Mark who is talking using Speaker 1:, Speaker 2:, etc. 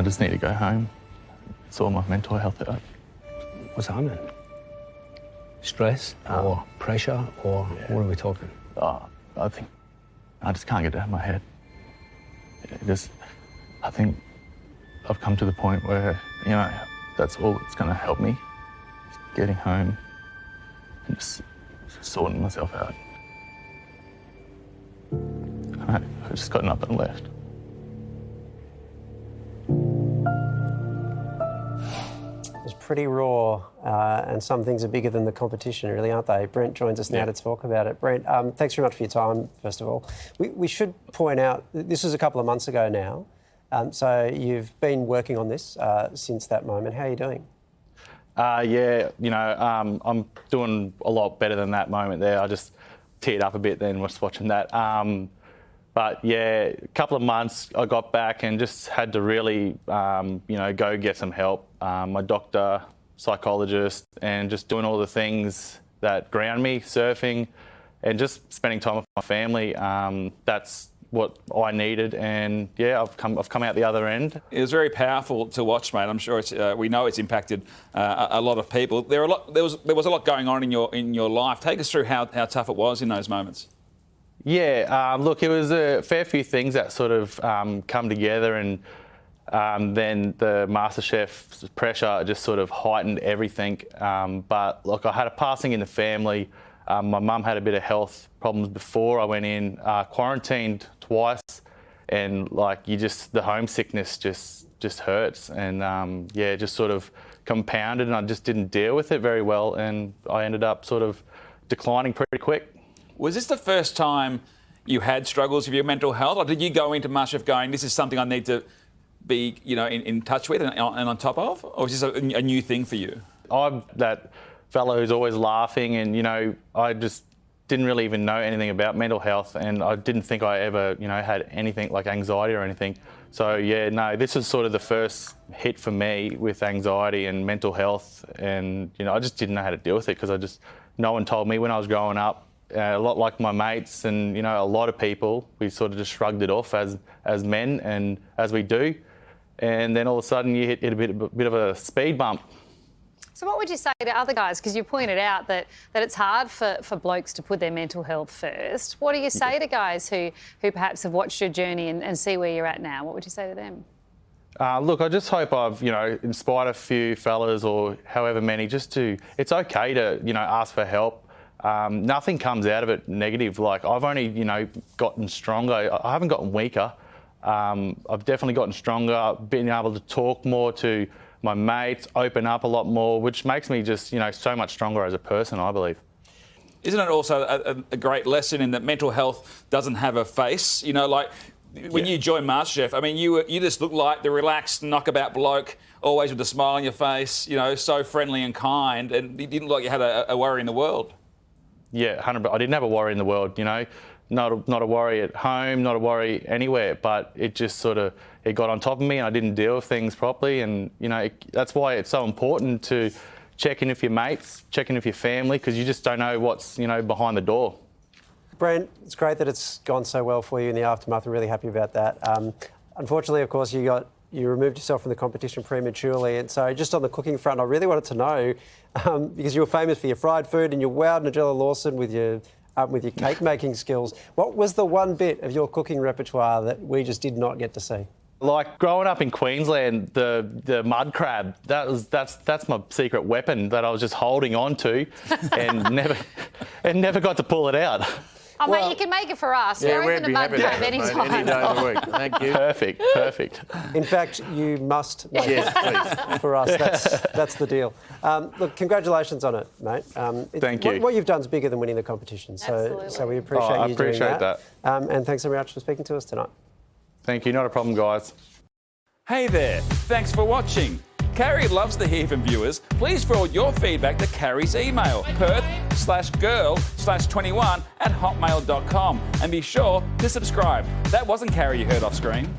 Speaker 1: just need to go home. Sort my mental health out.
Speaker 2: What's happening? Stress or pressure or what are we talking?
Speaker 1: I think I just can't get it out of my head. I think I've come to the point where, that's all that's going to help me. Just getting home and just sorting myself out. I've just gotten up and left.
Speaker 3: It's pretty raw, and some things are bigger than the competition, really, aren't they? Brent joins us now to talk about it. Brent, thanks very much for your time, first of all. We should point out, this was a couple of months ago now, so you've been working on this since that moment. How are you doing?
Speaker 1: I'm doing a lot better than that moment there. I just teared up a bit then was watching that. But yeah, a couple of months I got back and just had to really, go get some help. My doctor, psychologist, and just doing all the things that ground me, surfing, and just spending time with my family. That's what I needed, and yeah, I've come out the other end.
Speaker 4: It was very powerful to watch, mate. I'm sure we know it's impacted a lot of people. There was a lot going on in your life. Take us through how tough it was in those moments.
Speaker 1: Yeah, look, it was a fair few things that sort of come together, and then the Masterchef pressure just sort of heightened everything. But look, I had a passing in the family. My mum had a bit of health problems before I went in, quarantined twice, and the homesickness just hurts, and just sort of compounded, and I just didn't deal with it very well, and I ended up sort of declining pretty quick.
Speaker 4: Was this the first time you had struggles with your mental health, or did you go into Masterchef going, this is something I need to be, in touch with and on top of, or is this a new thing for you? I'm
Speaker 1: that fellow who's always laughing, and I just didn't really even know anything about mental health, and I didn't think I ever, had anything like anxiety or anything. So yeah, no, this was sort of the first hit for me with anxiety and mental health, and I just didn't know how to deal with it because no one told me when I was growing up. A lot like my mates and a lot of people, we sort of just shrugged it off as men, and as we do, and then all of a sudden you hit a bit of a speed bump.
Speaker 5: So what would you say to other guys? Because you pointed out that it's hard for blokes to put their mental health first. What do you say to guys who perhaps have watched your journey and see where you're at now? What would you say to them?
Speaker 1: Look, I just hope I've, inspired a few fellas or however many it's okay to, ask for help. Nothing comes out of it negative. I've only, gotten stronger. I haven't gotten weaker. I've definitely gotten stronger, been able to talk more to my mates, open up a lot more, which makes me just, so much stronger as a person, I believe.
Speaker 4: Isn't it also a great lesson in that mental health doesn't have a face? When you joined Masterchef, I mean, you just looked like the relaxed, knockabout bloke, always with a smile on your face, so friendly and kind, and you didn't look like you had a worry in the world.
Speaker 1: Yeah, 100%. I didn't have a worry in the world, not a worry at home, not a worry anywhere, but it just it got on top of me, and I didn't deal with things properly, and that's why it's so important to check in with your mates, check in with your family, because you just don't know what's behind the door.
Speaker 3: Brent, it's great that it's gone so well for you in the aftermath. We're really happy about that. Unfortunately, of course, you removed yourself from the competition prematurely, and so just on the cooking front, I really wanted to know, because you were famous for your fried food and you wowed Nigella Lawson with your cake making skills. What was the one bit of your cooking repertoire that we just did not get to see?
Speaker 1: Growing up in Queensland, the mud crab, that's my secret weapon that I was just holding on to and never got to pull it out.
Speaker 5: Oh, mate, you can make it for us.
Speaker 6: Yeah,
Speaker 5: we're open to mud crab anytime.
Speaker 6: Any day of the week. Thank you.
Speaker 1: Perfect.
Speaker 3: In fact, you must make it for us. That's the deal. Look, congratulations on it, mate.
Speaker 1: Thank you.
Speaker 3: What you've done is bigger than winning the competition, so we appreciate you doing that. And thanks so much for speaking to us tonight.
Speaker 1: Thank you. Not a problem, guys.
Speaker 4: Hey there. Thanks for watching. Carrie loves to hear from viewers. Please forward your feedback to Carrie's email, perth/girl/21@hotmail.com. And be sure to subscribe. That wasn't Carrie you heard off screen.